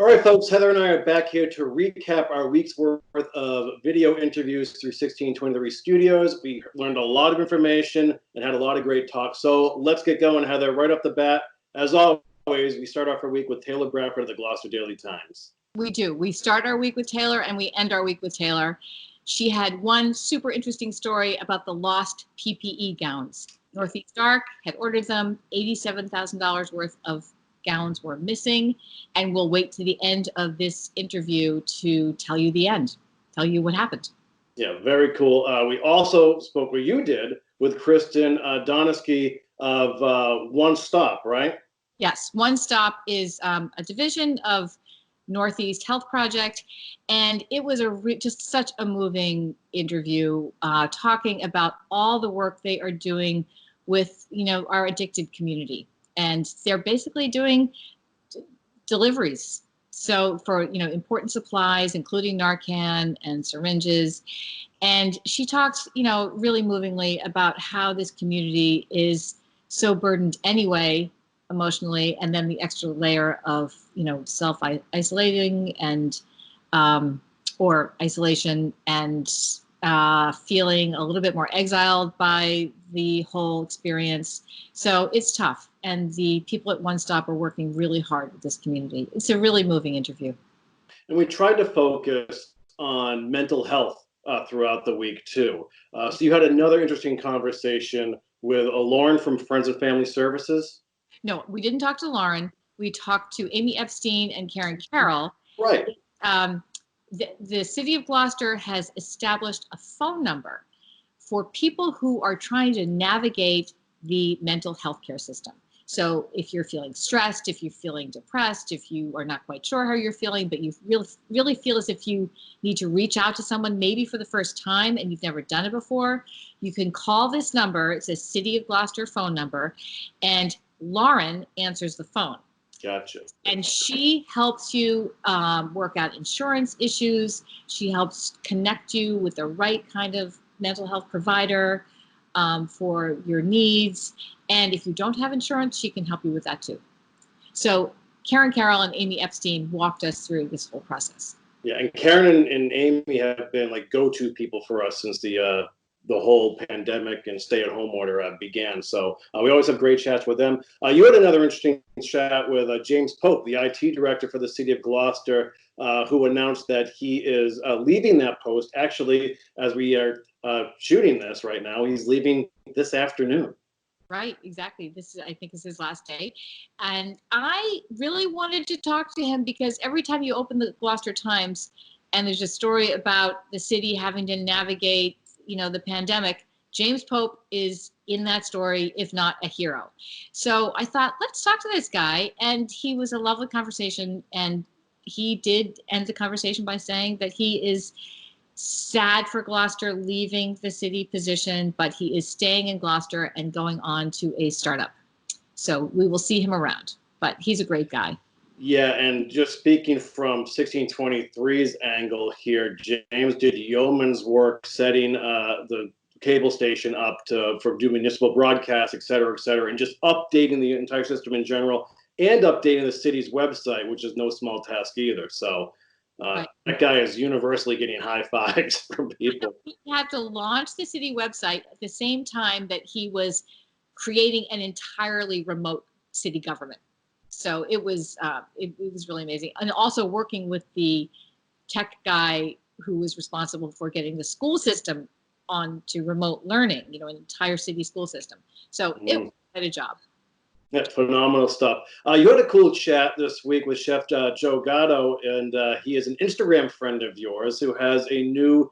All right, folks, Heather and I are back here to recap our week's worth of video interviews through 1623 Studios. We learned a lot of information and had a lot of great talk. So let's get going, Heather. Right off the bat, as always, we start off our week with Taylor Bradford of the Gloucester Daily Times. We do. We start our week with Taylor and we end our week with Taylor. She had one super interesting story about the lost PPE gowns. Northeast Ark had ordered them. $87,000 worth of gowns were missing, and we'll wait to the end of this interview to tell you the end, tell you what happened. Yeah, very cool. We also spoke, where you did, with Kristen Donisky of One Stop, right? Yes, One Stop is a division of Northeast Health Project, and it was just such a moving interview, talking about all the work they are doing with our addicted community. And they're basically doing deliveries. So for, important supplies, including Narcan and syringes. And she talks, really movingly about how this community is so burdened anyway, emotionally, and then the extra layer of, self-isolating and, or isolation and feeling a little bit more exiled by the whole experience. So it's tough. And the people at One Stop are working really hard with this community. It's a really moving interview. And we tried to focus on mental health throughout the week, too. So you had another interesting conversation with Lauren from Friends and Family Services. No, we didn't talk to Lauren. We talked to Amy Epstein and Karen Carroll. Right. The city of Gloucester has established a phone number for people who are trying to navigate the mental health care system. So if you're feeling stressed, if you're feeling depressed, if you are not quite sure how you're feeling, but you really feel as if you need to reach out to someone maybe for the first time and you've never done it before, you can call this number. It's a City of Gloucester phone number, and Lauren answers the phone. Gotcha. And she helps you work out insurance issues. She helps connect you with the right kind of mental health provider for your needs. And if you don't have insurance, she can help you with that too. So Karen Carroll and Amy Epstein walked us through this whole process. Yeah, and Karen and Amy have been like go-to people for us since the whole pandemic and stay-at-home order began. So we always have great chats with them. You had another interesting chat with James Polk, the IT director for the city of Gloucester, who announced that he is leaving that post. Actually, as we are shooting this right now, he's leaving this afternoon. Right, exactly. I think is his last day. And I really wanted to talk to him because every time you open the Gloucester Times and there's a story about the city having to navigate the pandemic, James Pope is in that story, if not a hero. So I thought, let's talk to this guy. And he was a lovely conversation. And he did end the conversation by saying that he is sad for Gloucester leaving the city position, but he is staying in Gloucester and going on to a startup. So we will see him around, but he's a great guy. Yeah, and just speaking from 1623's angle here, James did yeoman's work setting the cable station up for do municipal broadcasts, et cetera, and just updating the entire system in general and updating the city's website, which is no small task either. So right. That guy is universally getting high fives from people. He had to launch the city website at the same time that he was creating an entirely remote city government. So it was really amazing. And also working with the tech guy who was responsible for getting the school system onto remote learning, an entire city school system. So it was quite a job. That's phenomenal stuff. You had a cool chat this week with Chef Joe Gatto, and he is an Instagram friend of yours who has a new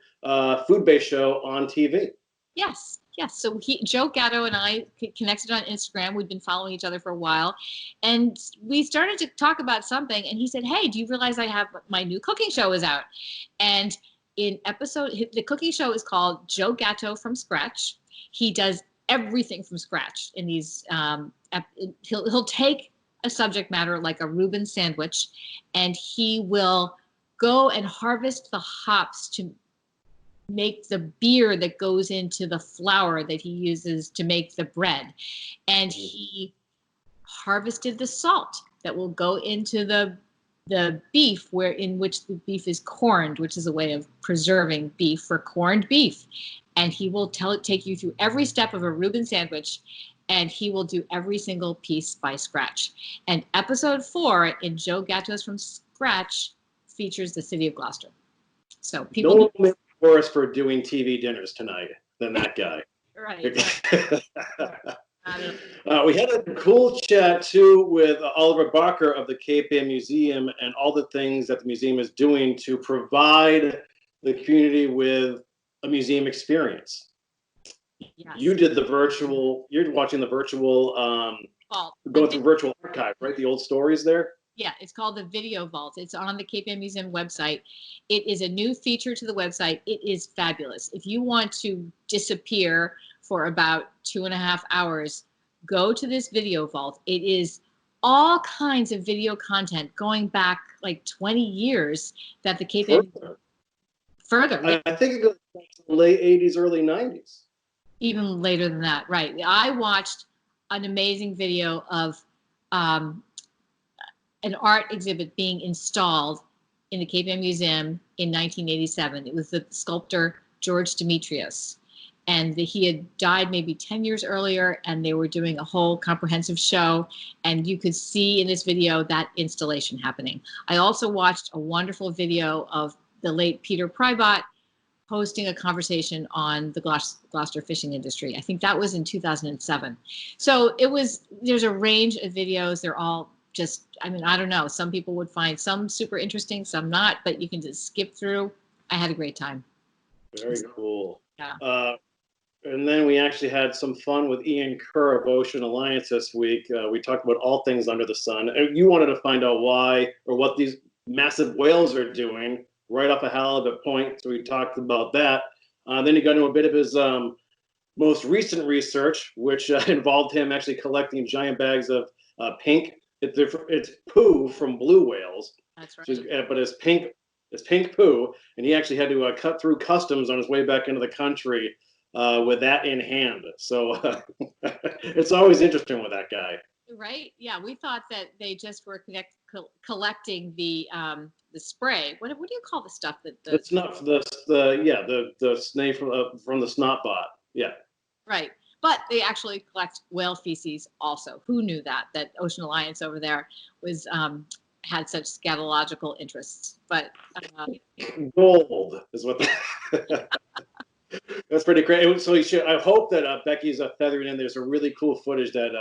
food-based show on TV. Yes. So Joe Gatto and I connected on Instagram. We'd been following each other for a while, and we started to talk about something. And he said, "Hey, do you realize I have my new cooking show is out?" And the cooking show is called Joe Gatto from Scratch. He does everything from scratch in these. He'll take a subject matter like a Reuben sandwich, and he will go and harvest the hops to make the beer that goes into the flour that he uses to make the bread. And he harvested the salt that will go into the the beef, in which the beef is corned, which is a way of preserving beef for corned beef. And he will take you through every step of a Reuben sandwich, and he will do every single piece by scratch. And episode 4 in Joe Gatto's From Scratch features the city of Gloucester. So people no one worse for doing TV dinners tonight than that guy. Right. We had a cool chat too with Oliver Barker of the KPM Museum and all the things that the museum is doing to provide the community with a museum experience. Yes. You did the virtual, you're watching the virtual, going through virtual archive, right? The old stories there? Yeah, it's called the Video Vault. It's on the KPM Museum website. It is a new feature to the website. It is fabulous. If you want to disappear for about 2.5 hours, go to this Video Vault. It is all kinds of video content going back like 20 years that the KPM further. I think it goes back to the late 80s, early 90s. Even later than that, right. I watched an amazing video of an art exhibit being installed in the KPM Museum in 1987. It was the sculptor George Demetrius. And he had died maybe 10 years earlier, and they were doing a whole comprehensive show. And you could see in this video that installation happening. I also watched a wonderful video of the late Peter Prybot hosting a conversation on the Gloucester fishing industry. I think that was in 2007. So there's a range of videos. They're all just, I mean, I don't know. Some people would find some super interesting, some not, but you can just skip through. I had a great time. Very cool. Yeah. And then we actually had some fun with Ian Kerr of Ocean Alliance this week. We talked about all things under the sun. You wanted to find out why or what these massive whales are doing right off of Halibut Point. So we talked about that. Then he got into a bit of his most recent research, which involved him actually collecting giant bags of pink. It's poo from blue whales. That's right. But it's pink poo, and he actually had to cut through customs on his way back into the country with that in hand. So it's always interesting with that guy. Right? Yeah, we thought that they just were collecting the spray. What do you call the stuff that the? It's not the snake from the snot bot. Yeah. Right, but they actually collect whale feces also. Who knew that Ocean Alliance over there was had such scatological interests? But gold is what. That's pretty great. So I hope that Becky's feathering in. There's a really cool footage that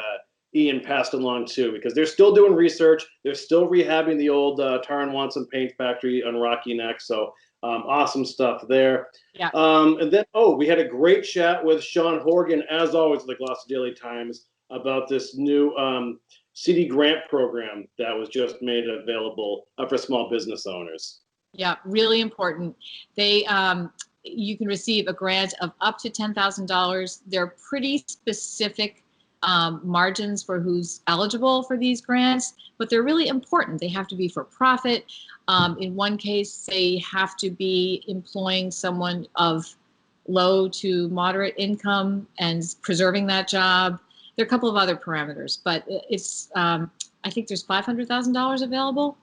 Ian passed along too, because they're still doing research. They're still rehabbing the old Tar and Watson paint factory on Rocky Neck. So awesome stuff there. Yeah. And then, we had a great chat with Sean Horgan, as always, of the Gloucester Daily Times, about this new city grant program that was just made available for small business owners. Yeah, really important. You can receive a grant of up to $10,000. They're pretty specific margins for who's eligible for these grants, but they're really important. They have to be for profit. In one case, they have to be employing someone of low to moderate income and preserving that job. There are a couple of other parameters, but it's I think there's $500,000 available.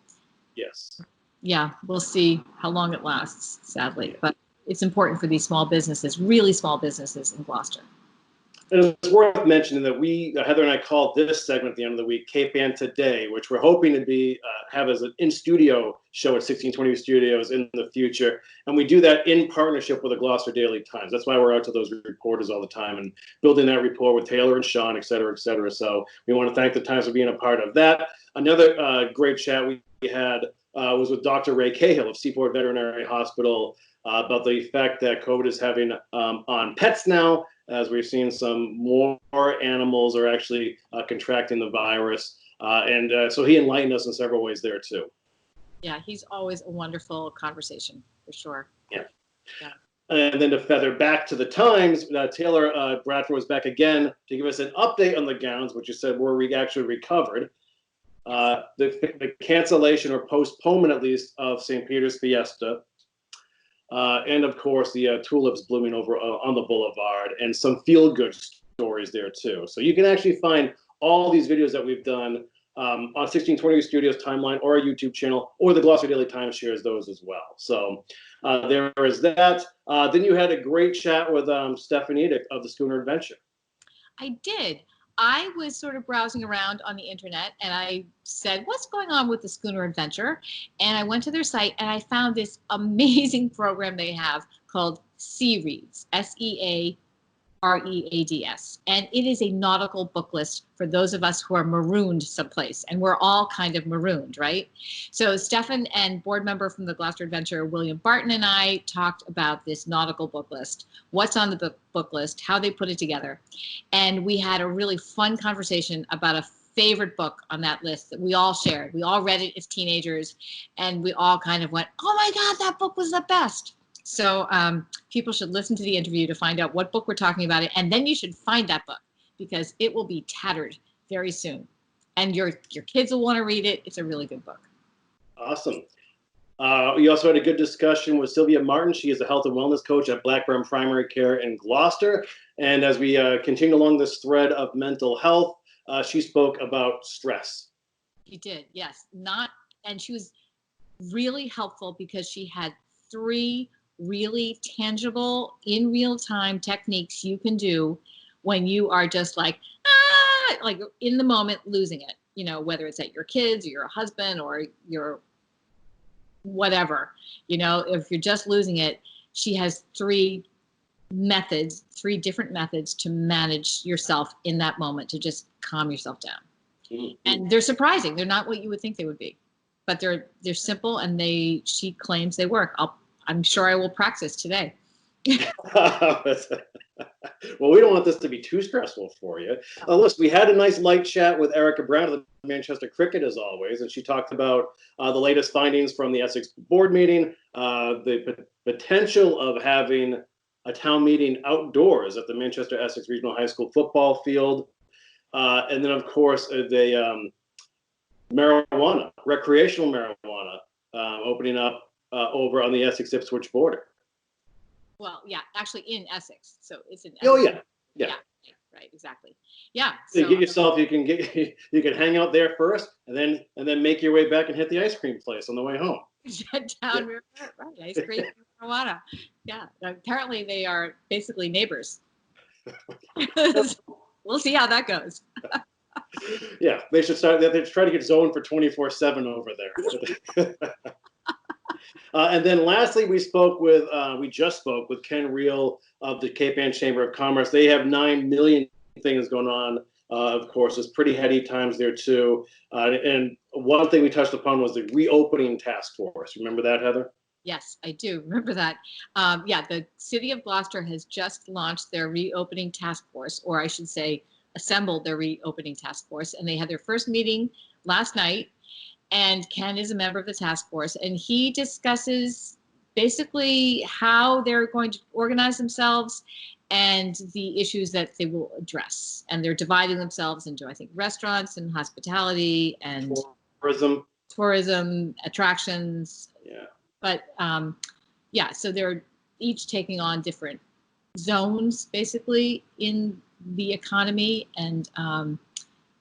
Yes. Yeah, we'll see how long it lasts, sadly, but it's important for these small businesses, really small businesses in Gloucester. And it's worth mentioning that Heather and I called this segment at the end of the week KPN Today, which we're hoping to have as an in-studio show at 1620 Studios in the future. And we do that in partnership with the Gloucester Daily Times. That's why we're out to those reporters all the time and building that rapport with Taylor and Sean, et cetera, et cetera. So we want to thank the Times for being a part of that. Another great chat we had was with Dr. Ray Cahill of Seaport Veterinary Hospital about the effect that COVID is having on pets now, as we've seen some more animals are actually contracting the virus. So he enlightened us in several ways there too. Yeah, he's always a wonderful conversation, for sure. Yeah. And then to feather back to the Times, Taylor Bradford was back again to give us an update on the gowns, which you said were actually recovered. The cancellation or postponement, at least, of St. Peter's Fiesta. And of course, the tulips blooming over on the boulevard, and some feel-good stories there too. So you can actually find all these videos that we've done on 1620 Studios timeline or our YouTube channel, or the Gloucester Daily Times shares those as well. So there is that. Then you had a great chat with Stephanie of the Schooner Adventure. I did. I was sort of browsing around on the internet and I said, what's going on with the Schooner Adventure? And I went to their site and I found this amazing program they have called Sea Reads, SEAREADS. And it is a nautical book list for those of us who are marooned someplace. And we're all kind of marooned, right? So Stefan and board member from the Gloucester Adventure, William Barton, and I talked about this nautical book list, what's on the book list, how they put it together. And we had a really fun conversation about a favorite book on that list that we all shared. We all read it as teenagers, and we all kind of went, oh my God, that book was the best. So people should listen to the interview to find out what book we're talking about, and then you should find that book because it will be tattered very soon. And your kids will want to read it. It's a really good book. Awesome. We also had a good discussion with Sylvia Martin. She is a health and wellness coach at Blackburn Primary Care in Gloucester. And as we continue along this thread of mental health, she spoke about stress. She did, yes. And she was really helpful because she had 3 really tangible, in real time techniques you can do when you are just like in the moment losing it, you know, whether it's at your kids or your husband or your whatever, you know, if you're just losing it. She has 3 different methods to manage yourself in that moment, to just calm yourself down. Mm-hmm. And they're surprising. They're not what you would think they would be, but they're simple, and she claims they work. I'm sure I will practice today. Well, we don't want this to be too stressful for you. Listen, we had a nice light chat with Erica Brown of the Manchester Cricket, as always, and she talked about the latest findings from the Essex board meeting, the potential of having a town meeting outdoors at the Manchester Essex Regional High School football field, and then, of course, the marijuana, recreational marijuana, opening up over on the Essex-Ipswich border. Well, yeah, actually in Essex. So it's in Essex. Oh, yeah. Right, exactly. Yeah. So you get yourself, you can hang out there first, and then make your way back and hit the ice cream place on the way home. Down River, right? Ice cream, marijuana. Yeah. Apparently they are basically neighbors. We'll see how that goes. Yeah, they should start. They try to get zoned for 24/7 over there. And then lastly, we just spoke with Ken Reel of the KPM Chamber of Commerce. They have 9 million things going on. Of course, it's pretty heady times there too. And one thing we touched upon was the reopening task force. Remember that, Heather? Yes, I do remember that. The city of Gloucester has just launched their reopening task force, or I should say, assembled their reopening task force, and they had their first meeting last night. And Ken is a member of the task force, and he discusses basically how they're going to organize themselves and the issues that they will address. And they're dividing themselves into, I think, restaurants and hospitality and tourism, attractions. Yeah. But so they're each taking on different zones, basically, in the economy, and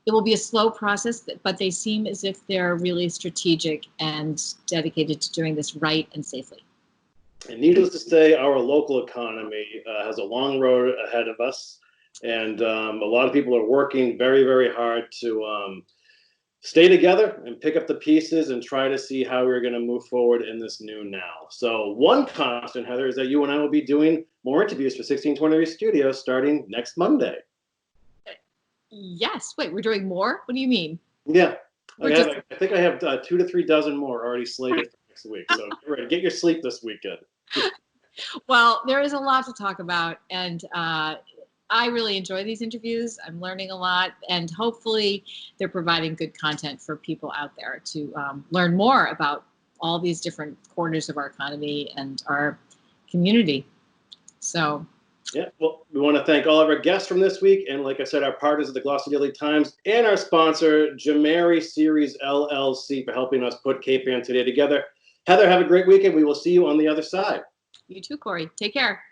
it will be a slow process, but they seem as if they're really strategic and dedicated to doing this right and safely. And needless to say, our local economy has a long road ahead of us, and a lot of people are working very, very hard to stay together and pick up the pieces and try to see how we're going to move forward in this new now. So one constant, Heather, is that you and I will be doing more interviews for 1620 Studios starting next Monday. Yes. Wait, we're doing more? What do you mean? Yeah. I think I have 2 to 3 dozen more already slated for next week. So get your sleep this weekend. Well, there is a lot to talk about, and I really enjoy these interviews. I'm learning a lot, and hopefully they're providing good content for people out there to learn more about all these different corners of our economy and our community. So. Yeah, well, we want to thank all of our guests from this week, and like I said, our partners at the Gloucester Daily Times and our sponsor, Jamari Series LLC, for helping us put KPM Today together. Heather, have a great weekend. We will see you on the other side. You too, Kory. Take care.